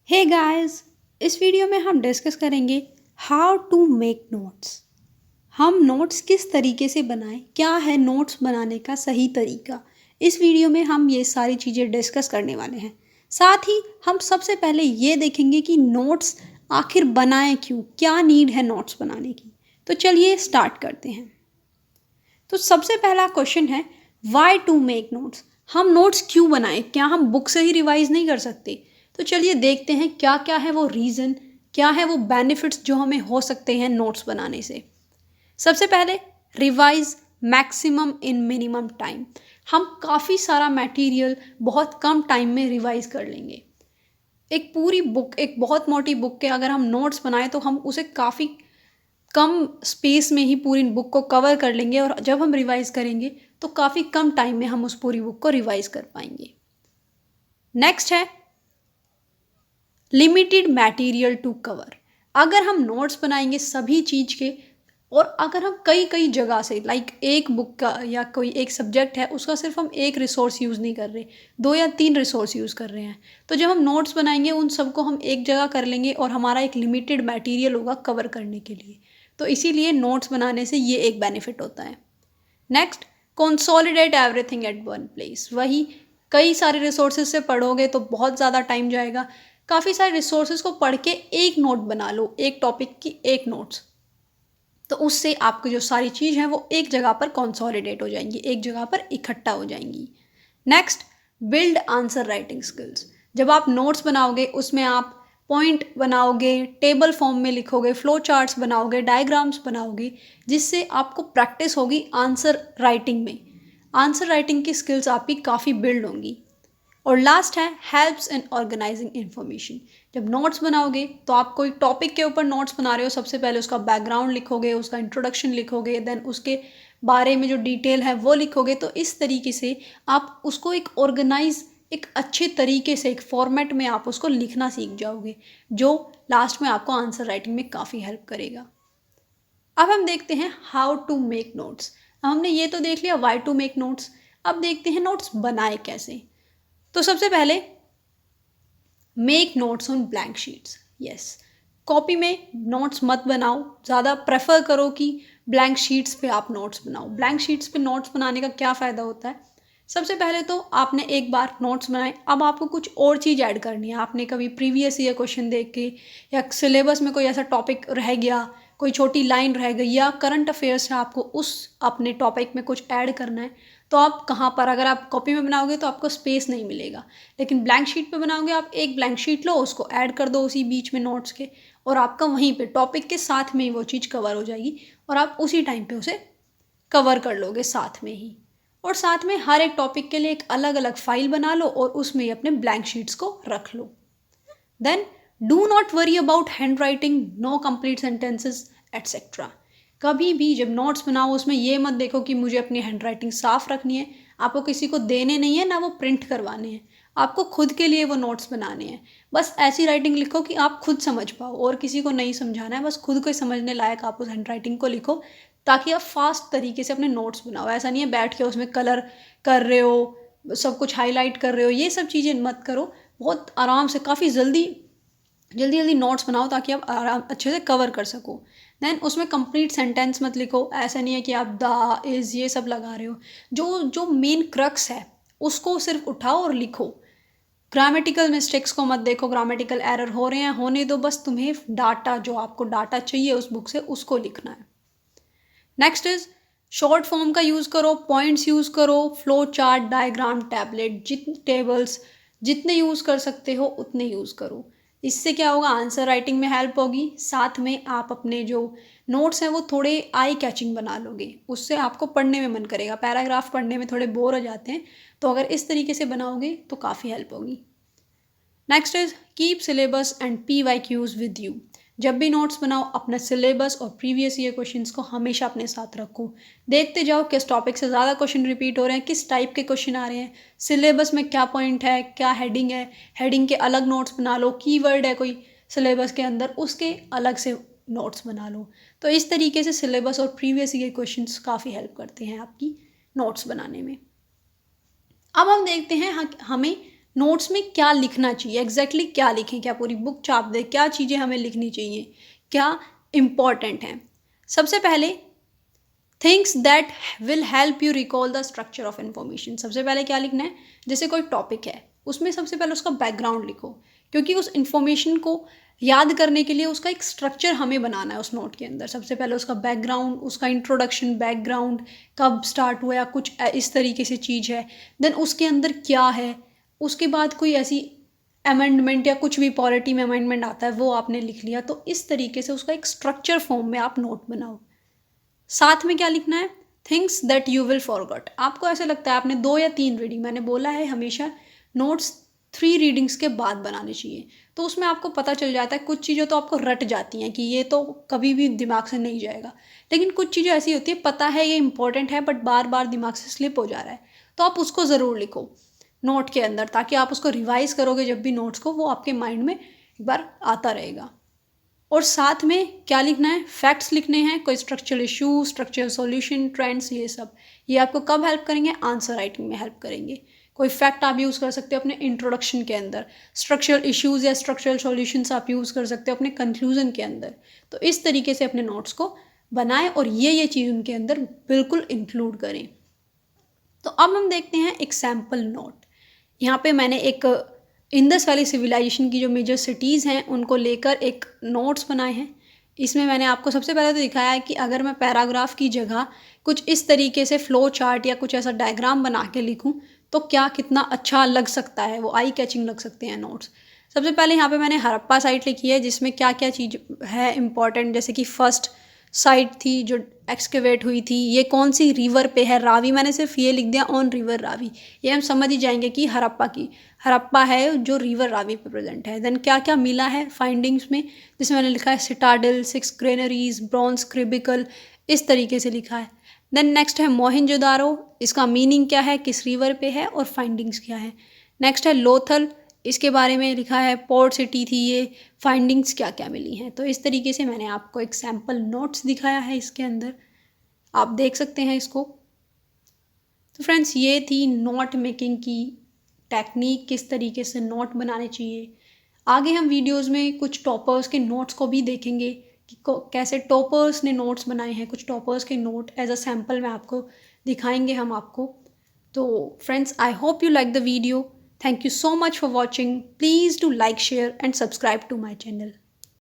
Hey guys, इस video में हम डिस्कस करेंगे हाउ टू मेक नोट्स। हम नोट्स किस तरीके से बनाएं, क्या है नोट्स बनाने का सही तरीका। इस वीडियो में हम ये सारी चीज़ें डिस्कस करने वाले हैं। साथ ही हम सबसे पहले ये देखेंगे कि नोट्स आखिर बनाएं क्यों, क्या नीड है नोट्स बनाने की। तो चलिए स्टार्ट करते हैं। तो सबसे पहला क्वेश्चन है वाई टू मेक नोट्स। हम नोट्स क्यों बनाएं, क्या हम बुक से ही रिवाइज नहीं कर सकते। तो चलिए देखते हैं क्या क्या है वो रीज़न, क्या है वो बेनिफिट्स जो हमें हो सकते हैं नोट्स बनाने से। सबसे पहले revise maximum in minimum time. हम काफ़ी सारा मटेरियल बहुत कम टाइम में रिवाइज कर लेंगे। एक पूरी बुक, एक बहुत मोटी बुक के अगर हम नोट्स बनाएं तो हम उसे काफ़ी कम स्पेस में ही पूरी बुक को कवर कर लेंगे, और जब हम रिवाइज करेंगे तो काफ़ी कम टाइम में हम उस पूरी बुक को रिवाइज कर पाएंगे। नेक्स्ट है लिमिटेड मटेरियल टू कवर। अगर हम नोट्स बनाएंगे सभी चीज़ के, और अगर हम कई कई जगह से एक बुक का या कोई एक सब्जेक्ट है उसका सिर्फ हम एक रिसोर्स यूज़ नहीं कर रहे, दो या तीन रिसोर्स यूज़ कर रहे हैं, तो जब हम नोट्स बनाएंगे उन सबको हम एक जगह कर लेंगे और हमारा एक लिमिटेड मटेरियल होगा कवर करने के लिए। तो इसीलिए नोट्स बनाने से ये एक बेनिफिट होता है। Next, consolidate everything at one place. वही कई सारे रिसोर्सेज से पढ़ोगे तो बहुत ज़्यादा टाइम जाएगा। काफ़ी सारे रिसोर्सेज को पढ़ के एक नोट बना लो, एक टॉपिक की एक नोट्स, तो उससे आपकी जो सारी चीज़ है वो एक जगह पर कंसोलिडेट हो जाएंगी, एक जगह पर इकट्ठा हो जाएंगी। Next, build answer writing skills. जब आप नोट्स बनाओगे उसमें आप पॉइंट बनाओगे, टेबल फॉर्म में लिखोगे, फ्लो चार्ट्स बनाओगे, डायग्राम्स बनाओगे, जिससे आपको प्रैक्टिस होगी आंसर राइटिंग में। आंसर राइटिंग की स्किल्स आपकी काफ़ी बिल्ड होंगी। और लास्ट है हेल्प्स इन ऑर्गेनाइजिंग इन्फॉर्मेशन। जब नोट्स बनाओगे तो आप कोई टॉपिक के ऊपर नोट्स बना रहे हो, सबसे पहले उसका बैकग्राउंड लिखोगे, उसका इंट्रोडक्शन लिखोगे, देन उसके बारे में जो डिटेल है वो लिखोगे। तो इस तरीके से आप उसको एक ऑर्गेनाइज, एक अच्छे तरीके से एक फॉर्मेट में आप उसको लिखना सीख जाओगे, जो लास्ट में आपको आंसर राइटिंग में काफ़ी हेल्प करेगा। अब हम देखते हैं हाउ टू मेक नोट्स। हमने ये तो देख लिया वाई टू मेक नोट्स। अब देखते हैं नोट्स बनाए कैसे। तो सबसे पहले make notes on blank sheets. Yes, copy में नोट्स मत बनाओ, ज़्यादा प्रेफर करो कि ब्लैंक शीट्स पे आप नोट्स बनाओ। ब्लैंक शीट्स पे नोट्स बनाने का क्या फ़ायदा होता है। सबसे पहले तो आपने एक बार नोट्स बनाए, अब आपको कुछ और चीज़ ऐड करनी है। आपने कभी प्रीवियस ईयर क्वेश्चन देख के या सिलेबस में कोई ऐसा टॉपिक रह गया, कोई छोटी लाइन रह गई, या करंट अफेयर्स है, आपको उस अपने टॉपिक में कुछ ऐड करना है, तो आप कहाँ पर, अगर आप कॉपी में बनाओगे तो आपको स्पेस नहीं मिलेगा। लेकिन ब्लैंक शीट पे बनाओगे, आप एक ब्लैंक शीट लो, उसको ऐड कर दो उसी बीच में नोट्स के, और आपका वहीं पे टॉपिक के साथ में ही वो चीज़ कवर हो जाएगी, और आप उसी टाइम पे उसे कवर कर लोगे साथ में ही। और साथ में हर एक टॉपिक के लिए एक अलग अलग फाइल बना लो और उसमें ही अपने ब्लैंक शीट्स को रख लो। Then do not worry about handwriting, no complete sentences etcetera. कभी भी जब नोट्स बनाओ उसमें ये मत देखो कि मुझे अपनी हैंड राइटिंग साफ रखनी है। आपको किसी को देने नहीं है, ना वो प्रिंट करवाने हैं, आपको खुद के लिए वो नोट्स बनाने हैं। बस ऐसी राइटिंग लिखो कि आप खुद समझ पाओ, और किसी को नहीं समझाना है, बस खुद को समझने लायक आप उस हैंड राइटिंग को लिखो, ताकि आप फास्ट तरीके से अपने नोट्स बनाओ। ऐसा नहीं है बैठ के उसमें कलर कर रहे हो, सब कुछ हाईलाइट कर रहे हो, ये सब चीज़ें मत करो। बहुत आराम से, काफ़ी जल्दी जल्दी जल्दी नोट्स बनाओ ताकि आप आराम अच्छे से कवर कर सको। देन उसमें कंप्लीट सेंटेंस मत लिखो। ऐसा नहीं है कि आप द, इज़, ये सब लगा रहे हो। जो जो मेन क्रक्स है उसको सिर्फ उठाओ और लिखो। ग्रामेटिकल मिस्टेक्स को मत देखो, ग्रामेटिकल एरर हो रहे हैं, होने दो, बस तुम्हें डाटा, जो आपको डाटा चाहिए उस बुक से, उसको लिखना है। नेक्स्ट इज शॉर्ट फॉर्म का यूज़ करो, पॉइंट्स यूज़ करो, फ्लो चार्ट, डायग्राम, टैबलेट, जितने टेबल्स जितने यूज़ कर सकते हो उतने यूज़ करो। इससे क्या होगा, आंसर राइटिंग में हेल्प होगी, साथ में आप अपने जो नोट्स हैं वो थोड़े आई कैचिंग बना लोगे, उससे आपको पढ़ने में मन करेगा। पैराग्राफ पढ़ने में थोड़े बोर हो जाते हैं, तो अगर इस तरीके से बनाओगे तो काफ़ी हेल्प होगी। Next is keep syllabus and PYQs with you. जब भी नोट्स बनाओ अपना सिलेबस और प्रीवियस ईयर क्वेश्चंस को हमेशा अपने साथ रखो। देखते जाओ किस टॉपिक से ज़्यादा क्वेश्चन रिपीट हो रहे हैं, किस टाइप के क्वेश्चन आ रहे हैं, सिलेबस में क्या पॉइंट है, क्या हेडिंग है, हेडिंग के अलग नोट्स बना लो, कीवर्ड है कोई सिलेबस के अंदर, उसके अलग से नोट्स बना लो। तो इस तरीके से सिलेबस और प्रीवियस ईयर क्वेश्चन काफ़ी हेल्प करते हैं आपकी नोट्स बनाने में। अब हम देखते हैं हमें नोट्स में क्या लिखना चाहिए, एग्जैक्टली क्या लिखें, क्या पूरी बुक छाप दें, क्या चीज़ें हमें लिखनी चाहिए, क्या इम्पॉर्टेंट हैं। सबसे पहले things that will help you recall the structure of information. सबसे पहले क्या लिखना है, जैसे कोई टॉपिक है उसमें सबसे पहले उसका बैकग्राउंड लिखो, क्योंकि उस इन्फॉर्मेशन को याद करने के लिए उसका एक स्ट्रक्चर हमें बनाना है उस नोट के अंदर। सबसे पहले उसका बैकग्राउंड, उसका इंट्रोडक्शन, बैकग्राउंड कब स्टार्ट हुआ, कुछ इस तरीके से चीज़ है, देन उसके अंदर क्या है, उसके बाद कोई ऐसी अमेंडमेंट या कुछ भी पॉलिटी में अमेंडमेंट आता है वो आपने लिख लिया। तो इस तरीके से उसका एक स्ट्रक्चर फॉर्म में आप नोट बनाओ। साथ में क्या लिखना है, things that you will forgot. आपको ऐसे लगता है आपने 2 या 3 रीडिंग, मैंने बोला है हमेशा नोट्स 3 रीडिंग्स के बाद बनाने चाहिए, तो उसमें आपको पता चल जाता है कुछ चीज़ें तो आपको रट जाती हैं कि ये तो कभी भी दिमाग से नहीं जाएगा, लेकिन कुछ चीज़ें ऐसी होती है पता है ये इंपॉर्टेंट है बट बार बार दिमाग से स्लिप हो जा रहा है, तो आप उसको ज़रूर लिखो नोट के अंदर, ताकि आप उसको रिवाइज करोगे जब भी नोट्स को, वो आपके माइंड में एक बार आता रहेगा। और साथ में क्या लिखना है, फैक्ट्स लिखने हैं, कोई structural issue, structural solution, trends, ये सब। ये आपको कब हेल्प करेंगे, आंसर राइटिंग में हेल्प करेंगे। कोई फैक्ट आप यूज़ कर सकते हो अपने इंट्रोडक्शन के अंदर, स्ट्रक्चरल इश्यूज़ या स्ट्रक्चरल सॉल्यूशंस आप यूज़ कर सकते हो अपने कंक्लूजन के अंदर। तो इस तरीके से अपने नोट्स को बनाएं और ये चीज़ उनके अंदर बिल्कुल इंक्लूड करें। तो अब हम देखते हैं एक सैम्पल नोट। यहाँ पे मैंने एक इंडस वैली सिविलाइजेशन की जो मेजर सिटीज़ हैं उनको लेकर एक नोट्स बनाए हैं। इसमें मैंने आपको सबसे पहले तो दिखाया है कि अगर मैं पैराग्राफ की जगह कुछ इस तरीके से फ्लो चार्ट या कुछ ऐसा डायग्राम बना के लिखूं तो क्या कितना अच्छा लग सकता है, वो आई कैचिंग लग सकते हैं नोट्स। सबसे पहले यहाँ पे मैंने हड़प्पा साइट लिखी है जिसमें क्या क्या चीज़ है इम्पॉर्टेंट, जैसे कि फर्स्ट साइट थी जो एक्सकेवेट हुई थी, ये कौन सी रिवर पे है, रावी, मैंने सिर्फ ये लिख दिया ऑन रिवर रावी, ये हम समझ ही जाएंगे कि हड़प्पा है जो रिवर रावी पे प्रेजेंट है। देन क्या क्या मिला है फाइंडिंग्स में, जिसमें मैंने लिखा है सिटाडल, 6 ग्रेनरीज, ब्रॉन्ज क्रिबिकल, इस तरीके से लिखा है। देन नेक्स्ट है मोहनजोदारो, इसका मीनिंग क्या है, किस रिवर पे है और फाइंडिंग्स क्या है। नेक्स्ट है लोथल, इसके बारे में लिखा है पोर्ट सिटी थी ये, फाइंडिंग्स क्या क्या मिली हैं। तो इस तरीके से मैंने आपको एक सैम्पल नोट्स दिखाया है इसके अंदर, आप देख सकते हैं इसको। तो फ्रेंड्स ये थी नोट मेकिंग की टेक्निक, किस तरीके से नोट बनाने चाहिए। आगे हम वीडियोस में कुछ टॉपर्स के नोट्स को भी देखेंगे कि कैसे टॉपर्स ने नोट्स बनाए हैं, कुछ टॉपर्स के नोट एज अ सैम्पल में आपको दिखाएंगे हम आपको। तो friends I hope you like the video. Thank you so much for watching. Please do like, share and subscribe to my channel.